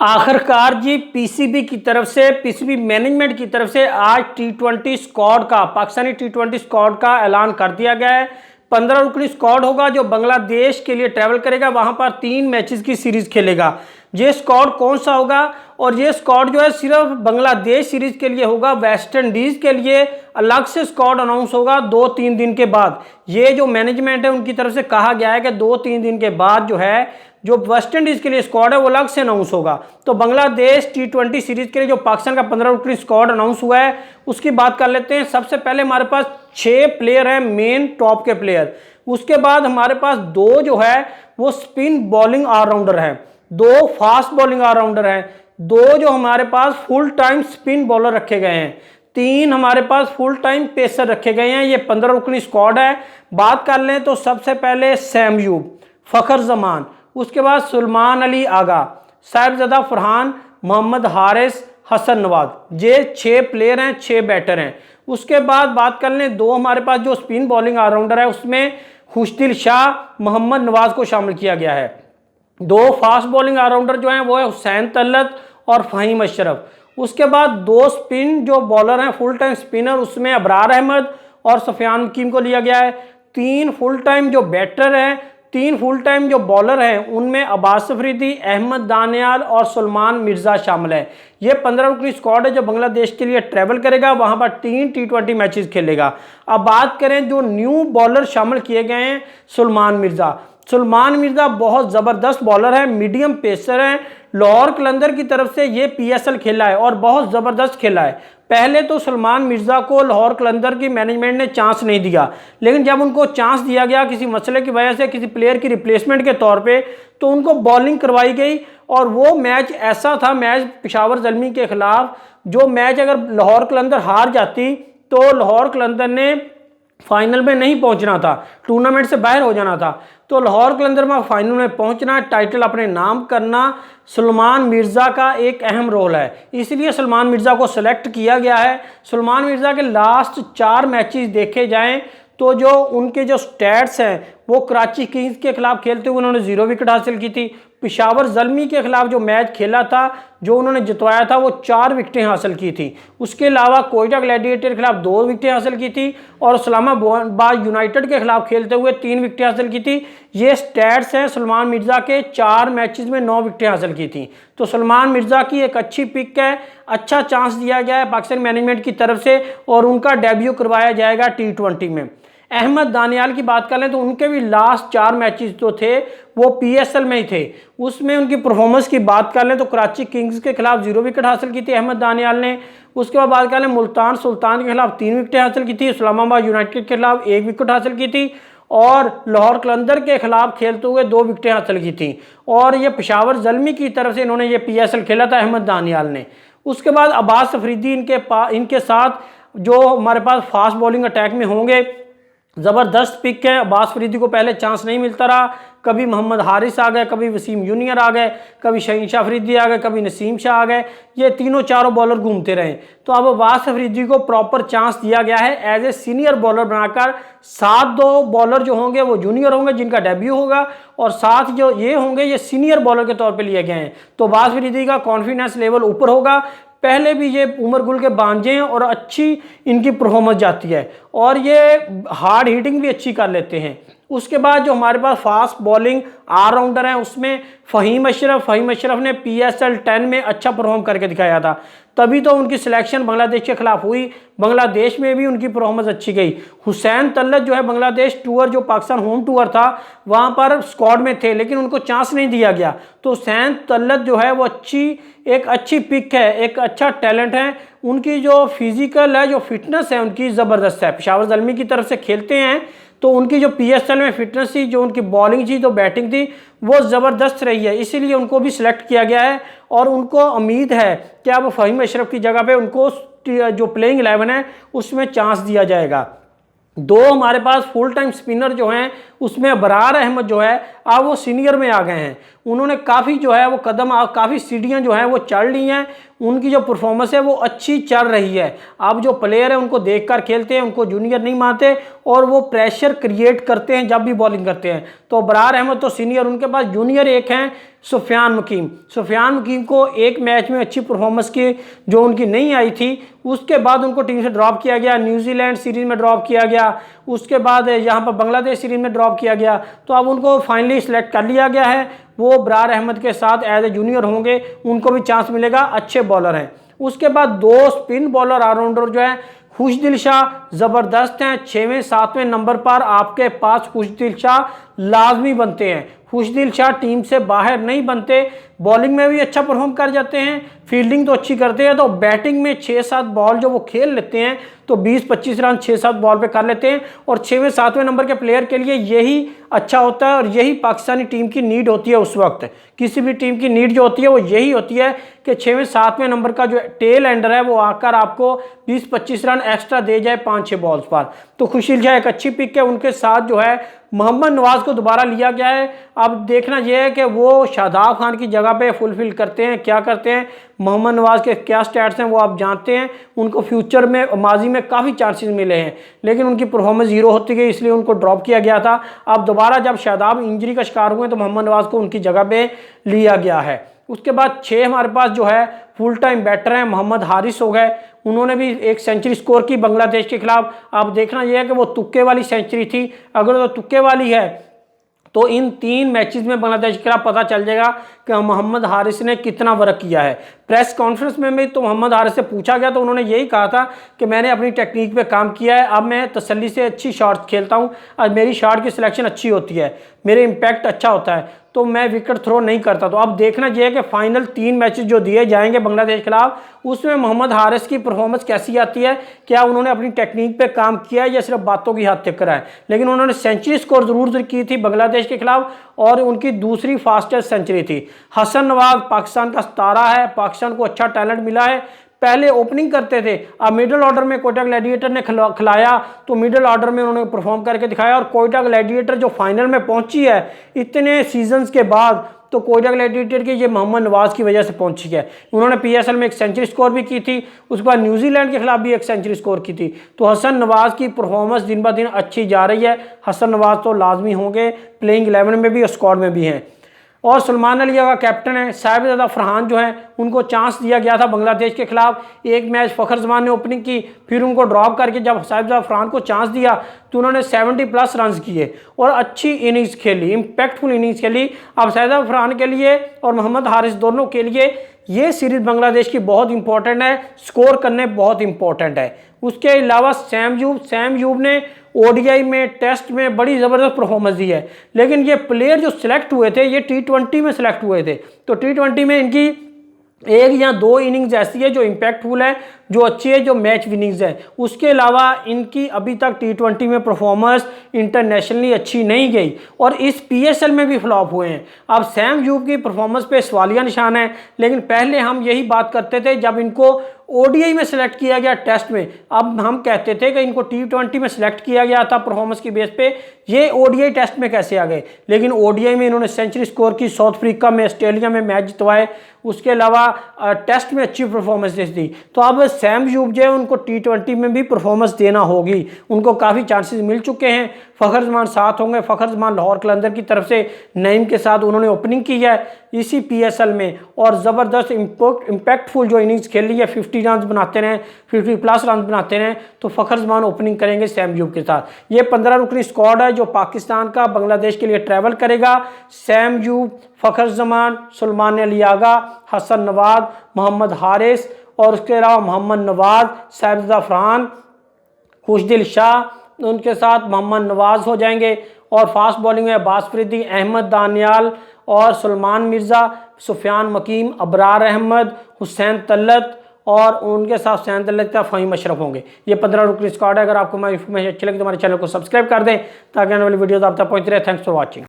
आखिरकार जी PCB management की तरफ से आज टी20 स्क्वाड का पाकिस्तानी टी20 स्क्वाड का ऐलान कर दिया गया है। 15 रुकनी स्क्वाड होगा जो बांग्लादेश के लिए ट्रैवल करेगा, वहां पर 3 मैचेस की सीरीज खेलेगा। ये स्क्वाड कौन सा होगा? और ये स्क्वाड जो है सिर्फ बांग्लादेश सीरीज के लिए होगा। वेस्ट इंडीज के लिए अलग से स्क्वाड अनाउंस होगा 2-3 दिन के बाद। ये जो मैनेजमेंट है उनकी तरफ से कहा गया है कि 2-3 दिन के बाद जो है जो वेस्ट इंडीज के लिए स्क्वाड है वो अलग से अनाउंस होगा। तो बांग्लादेश टी20 सीरीज के लिए जो पाकिस्तान का 15 रुकनी स्क्वाड अनाउंस हुआ है उसकी बात कर लेते हैं। सबसे पहले हमारे पास 6 प्लेयर हैं, मेन टॉप के प्लेयर। उसके बाद हमारे पास 2 जो है वो स्पिन बॉलिंग ऑलराउंडर हैं, 2 फास्ट बॉलिंग ऑलराउंडर हैं, 2 जो हमारे पास फुल टाइम स्पिन बॉलर रखे गए हैं, 3 हमारे पास फुल टाइम पेसर रखे गए हैं। ये 15 रुकनी स्क्वाड है। बात कर लें तो सबसे पहले सैम अयूब, फखर जमान, उसके बाद सुलेमान अली आगा, साहिबजादा फरहान, मोहम्मद हारिस, हसन नवाज। ये 6 प्लेयर हैं, 6 बैटर हैं। उसके बाद बात कर लें 2 हमारे पास जो स्पिन बॉलिंग ऑलराउंडर है उसमें खुशदिल शाह, मोहम्मद नवाज को शामिल किया गया है। 2 फास्ट बॉलिंग ऑलराउंडर जो हैं वो है हुसैन तलत और फ़हीम अशरफ। उसके बाद 2 स्पिन जो बॉलर हैं फुल टाइम स्पिनर, उसमें अबरार अहमद और सफियान मुकीम को लिया गया है। 3 फुल टाइम जो बैटर हैं, 3 फुल टाइम जो बॉलर हैं उनमें अब्बास अफरीदी, अहमद दानियाल और सलमान मिर्जा शामिल है। ये 15 रुकनी स्क्वाड है जो बांग्लादेश के लिए ट्रैवल करेगा, वहां पर 3 टी20 मैचेस खेलेगा। अब बात करें जो न्यू बॉलर शामिल किए गए हैं, सलमान मिर्जा बहुत ज़बरदस्त बॉलर है, मीडियम पेसर है। लाहौर कलंदर की तरफ से ये पीएसएल खेला है और बहुत ज़बरदस्त खेला है। पहले तो सलमान मिर्ज़ा को लाहौर कलंदर की मैनेजमेंट ने चांस नहीं दिया, लेकिन जब उनको चांस दिया गया किसी मसले की वजह से, किसी प्लेयर की रिप्लेसमेंट के तौर पे, तो उनको बॉलिंग करवाई गई। और वो मैच ऐसा था, मैच पेशावर ज़ल्मी के खिलाफ, जो मैच अगर लाहौर कलंदर हार जाती तो लाहौर कलंदर ने फाइनल में नहीं पहुंचना था, टूर्नामेंट से बाहर हो जाना था। तो लाहौर कलंदर में फाइनल में पहुंचना, टाइटल अपने नाम करना, सलमान मिर्ज़ा का एक अहम रोल है, इसलिए सलमान मिर्ज़ा को सिलेक्ट किया गया है। सलमान मिर्ज़ा के लास्ट 4 मैचेस देखे जाएं तो जो उनके जो स्टैट्स हैं वो कराची किंग्स के खिलाफ खेलते हुए उन्होंने 0 विकेट हासिल की थी। पेशावर ज़ल्मी के खिलाफ जो मैच खेला था, जो उन्होंने जितवाया था, वो 4 विकेटें हासिल की थी। उसके अलावा कोयटा ग्लैडिएटर के खिलाफ 2 विकेटें हासिल की थी और इस्लामाबाद यूनाइटेड के खिलाफ खेलते हुए 3 विकेटें हासिल की थी। ये स्टैट्स हैं सलमान मिर्ज़ा के, 4 मैचेस में 9 विकेटें हासिल की थी। तो सलमान मिर्ज़ा की एक अच्छी पिक है, अच्छा चांस दिया गया है पाकिस्तान मैनेजमेंट की तरफ से और उनका डेब्यू करवाया जाएगा टी20 में। अहमद दानियाल की बात कर लें तो उनके भी लास्ट 4 मैचेस जो थे वो पीएसएल में ही थे। उसमें उनकी परफॉर्मेंस की बात कर लें तो कराची किंग्स के खिलाफ 0 विकेट हासिल की थी अहमद दानियाल ने। उसके बाद बात कर लें मुल्तान सुल्तान के खिलाफ 3 विकेटें हासिल की थी, इस्लामाबाद यूनाइटेड के खिलाफ 1 विकेट हासिल की थी और लाहौर कलंदर के खिलाफ खेलते हुए 2 विकेटें हासिल की थी। और ये पेशावर ज़ल्मी की तरफ से इन्होंने ये पीएसएल खेला था अहमद दानियाल ने। उसके बाद अब्बास अफरीदी इनके साथ जो हमारे पास फास्ट बॉलिंग अटैक में होंगे, ज़बरदस्त पिक है। अब्बास अफरीदी को पहले चांस नहीं मिलता रहा, कभी मोहम्मद हारिस आ गए, कभी वसीम जूनियर आ गए, कभी शहीन अफरीदी आ गए, कभी नसीम शाह आ गए। ये तीनों चारों बॉलर घूमते रहे। तो अब अब्बास अफरीदी को प्रॉपर चांस दिया गया है एज ए सीनियर बॉलर बनाकर। 7 बॉलर जो होंगे वो जूनियर होंगे जिनका डेब्यू होगा और 7 जो ये होंगे ये सीनियर बॉलर के तौर पर लिए गए हैं। तो अब्बास अफरीदी का कॉन्फिडेंस लेवल ऊपर होगा। पहले भी ये उमर गुल के बांझे हैं और अच्छी इनकी परफॉर्मेंस जाती है और ये हार्ड हिटिंग भी अच्छी कर लेते हैं। उसके बाद जो हमारे पास फास्ट बॉलिंग ऑलराउंडर हैं उसमें फ़हीम अशरफ ने पीएसएल 10 में अच्छा परफॉर्म करके दिखाया था, तभी तो उनकी सिलेक्शन बांग्लादेश के खिलाफ हुई। बांग्लादेश में भी उनकी परफॉर्मेंस अच्छी गई। हुसैन तलत जो है बांग्लादेश टूर, जो पाकिस्तान होम टूर था, वहाँ पर स्क्वाड में थे लेकिन उनको चांस नहीं दिया गया। तो हुसैन तलत जो है वो एक अच्छी पिक है, एक अच्छा टैलेंट है। उनकी जो फिजिकल है, जो फिटनेस है उनकी ज़बरदस्त है। पेशावर ज़ल्मी की तरफ से खेलते हैं तो उनकी जो पीएसएल में फिटनेस थी, जो उनकी बॉलिंग थी, जो बैटिंग थी, वो ज़बरदस्त रही है, इसीलिए उनको भी सिलेक्ट किया गया है। और उनको उम्मीद है कि अब फ़हीम अशरफ की जगह पे उनको जो प्लेइंग 11 है उसमें चांस दिया जाएगा। 2 हमारे पास फुल टाइम स्पिनर जो हैं उसमें अबरार अहमद जो है अब वो सीनियर में आ गए हैं। उन्होंने काफ़ी जो है वो कदम, काफ़ी सीढ़ियाँ जो हैं वो चढ़ ली हैं। उनकी जो परफॉर्मेंस है वो अच्छी चल रही है। अब जो प्लेयर है उनको देखकर खेलते हैं, उनको जूनियर नहीं मानते और वो प्रेशर क्रिएट करते हैं जब भी बॉलिंग करते हैं। तो अबरार अहमद तो सीनियर, उनके पास जूनियर एक हैं सुफियान मकीम। सुफियान मकीम को एक मैच में अच्छी परफॉर्मेंस की जो उनकी नहीं आई थी, उसके बाद उनको टीम से ड्रॉप किया गया, न्यूजीलैंड सीरीज़ में ड्रॉप किया गया, उसके बाद यहाँ पर बांग्लादेश सीरीज़ में ड्रॉप किया गया। तो अब उनको फाइनली सिलेक्ट कर लिया गया है। वो अबरार अहमद के साथ एज ए जूनियर होंगे, उनको भी चांस मिलेगा, अच्छे बॉलर हैं। उसके बाद 2 स्पिन बॉलर ऑलराउंडर जो है खुशदिल शाह ज़बरदस्त हैं। 6वें 7वें नंबर पर आपके पास खुशदिल शाह लाजमी बनते हैं। खुशदिल शाह टीम से बाहर नहीं बनते, बॉलिंग में भी अच्छा परफॉर्म कर जाते हैं, फील्डिंग तो अच्छी करते हैं। तो बैटिंग में 6-7 बॉल जो वो खेल लेते हैं तो 20-25 रन 6-7 बॉल पे कर लेते हैं। और 6वें 7वें नंबर के प्लेयर के लिए यही अच्छा होता है और यही पाकिस्तानी टीम की नीड होती है। उस वक्त किसी भी टीम की नीड जो होती है वो यही होती है कि 6वें 7वें नंबर का जो टेल एंडर है वो आकर आपको 20-25 रन एक्स्ट्रा दे जाए 5-6 बॉल्स पर। तो खुशदिल शाह एक अच्छी पिक है। उनके साथ जो है मोहम्मद नवाज को दोबारा लिया गया है। अब देखना यह है कि वो शादाब खान की जगह पे फुलफिल करते हैं, क्या करते हैं। मोहम्मद नवाज के क्या स्टैट्स हैं वो आप जानते हैं। उनको फ्यूचर में, माजी में काफ़ी चांसेस मिले हैं, लेकिन उनकी परफॉर्मेंस 0 होती गई, इसलिए उनको ड्रॉप किया गया था। अब दोबारा जब शादाब इंजरी का शिकार हुए तो मोहम्मद नवाज को उनकी जगह पे लिया गया है। उसके बाद 6 हमारे पास जो है फुल टाइम बैटर हैं, मोहम्मद हारिस हो गए। उन्होंने भी एक सेंचुरी स्कोर की बांग्लादेश के खिलाफ। अब देखना यह है कि वो तुक्के वाली सेंचुरी थी, अगर वो तुक्के वाली है तो इन 3 मैचेस में बांग्लादेश के खिलाफ पता चल जाएगा कि मोहम्मद हारिस ने कितना वर्क किया है। प्रेस कॉन्फ्रेंस में भी तो मोहम्मद हारिस से पूछा गया तो उन्होंने यही कहा था कि मैंने अपनी टेक्निक पे काम किया है, अब मैं तसल्ली से अच्छी शॉट खेलता हूँ, आज मेरी शॉट की सिलेक्शन अच्छी होती है, मेरे इम्पैक्ट अच्छा होता है, तो मैं विकेट थ्रो नहीं करता। तो अब देखना यह है कि फाइनल 3 मैचेस जो दिए जाएंगे बांग्लादेश के खिलाफ, उसमें मोहम्मद हारिस की परफॉर्मेंस कैसी आती है, क्या उन्होंने अपनी टेक्निक पे काम किया है या सिर्फ बातों की हाथ तक करा है। लेकिन उन्होंने सेंचुरी स्कोर जरूर की थी बांग्लादेश के खिलाफ और उनकी दूसरी फास्टेस्ट सेंचुरी थी। हसन नवाज पाकिस्तान का सितारा है, पाकिस्तान को अच्छा टैलेंट मिला है। पहले ओपनिंग करते थे, अब मिडिल ऑर्डर में कोयटा ग्लैडिएटर ने खिलाया तो मिडिल ऑर्डर में उन्होंने परफॉर्म करके दिखाया। और कोयटा ग्लैडिएटर जो फाइनल में पहुंची है इतने सीजन्स के बाद, तो कोयटा ग्लैडिएटर की ये मोहम्मद नवाज की वजह से पहुंची है। उन्होंने PSL में एक सेंचुरी स्कोर भी की थी, उसके बाद न्यूजीलैंड के खिलाफ भी एक सेंचुरी स्कोर की थी। तो हसन नवाज की परफॉर्मेंस दिन ब दिन अच्छी जा रही है। हसन नवाज तो लाजमी होंगे, प्लेइंग 11 में भी और स्क्वाड में भी हैं। और सलमान अली का कैप्टन है साहिबजादा फरहान जो है, उनको चांस दिया गया था बांग्लादेश के खिलाफ। एक मैच फ़खर जमान ने ओपनिंग की, फिर उनको ड्रॉप करके जब साहिबजादा फरहान को चांस दिया तो उन्होंने 70+ रन किए और अच्छी इनिंग्स खेली, इम्पैक्टफुल इनिंग्स खेली। अब साहिबजादा फरहान के लिए और मोहम्मद हारिस दोनों के लिए ये सीरीज़ बांग्लादेश की बहुत इंपॉर्टेंट है, स्कोर करने बहुत इंपॉर्टेंट है। उसके अलावा सैम यूब ने ODI में, टेस्ट में बड़ी ज़बरदस्त परफॉर्मेंस दी है। लेकिन ये प्लेयर जो सिलेक्ट हुए थे ये T20 में सिलेक्ट हुए थे, तो T20 में इनकी 1 या 2 इनिंग्स ऐसी है जो इम्पैक्टफुल है, जो अच्छी है, जो मैच विनिंग्स है। उसके अलावा इनकी अभी तक T20 में परफॉर्मेंस इंटरनेशनली अच्छी नहीं गई और इस PSL में भी फ्लॉप हुए हैं। अब सैम यूब की परफॉर्मेंस पे सवालिया निशान है, लेकिन पहले हम यही बात करते थे जब इनको ODI में सिलेक्ट किया गया टेस्ट में, अब हम कहते थे कि इनको T20 में सिलेक्ट किया गया था परफॉर्मेंस की बेस पे, ये ODI टेस्ट में कैसे आ गए। लेकिन ODI में इन्होंने सेंचुरी स्कोर की, साउथ अफ्रीका में, ऑस्ट्रेलिया में मैच जितवाए, उसके अलावा टेस्ट में अच्छी परफॉर्मेंस दी। तो अब सैम यूब जो है उनको T20 में भी परफॉर्मेंस देना होगी, उनको काफ़ी चांसेस मिल चुके हैं। फ़खर जमान साथ होंगे, फ़खर जमान लाहौर कलंदर की तरफ से नईम के साथ उन्होंने ओपनिंग की है इसी PSL में और ज़बरदस्त इम्पैक्टफुल जो इनिंग्स खेल रही है, 50 रन बनाते रहें, 50+ रन बनाते रहें, तो फ़खर जमान ओपनिंग करेंगे सैम यूब के साथ। ये 15 रुकनी स्क्वाड है जो पाकिस्तान का बांग्लादेश के लिए ट्रैवल करेगा। सैम यूब, फ़खर जमान, सलमान अली आगा, हसन नवाज, मोहम्मद हारिस और उसके अलावा मोहम्मद नवाज, साहिबजादा फरहान, खुशदिल शाह, उनके साथ मोहम्मद नवाज हो जाएंगे। और फास्ट बॉलिंग में अब्बास फरीदी, अहमद दानियाल और सलमान मिर्ज़ा, सुफियान मकीम, अबरार अहमद, हुसैन तलत और उनके साथ हुसैन तलत का फ़हीम अशरफ होंगे। ये 15 रुकनी स्क्वाड है। अगर आपको हमारी इन्फॉर्मेशन अच्छी लगी तो हमारे चैनल को सब्सक्राइब कर दें ताकि आने वाली वीडियोज़ आप तक पहुँच रहे। Thanks for watching.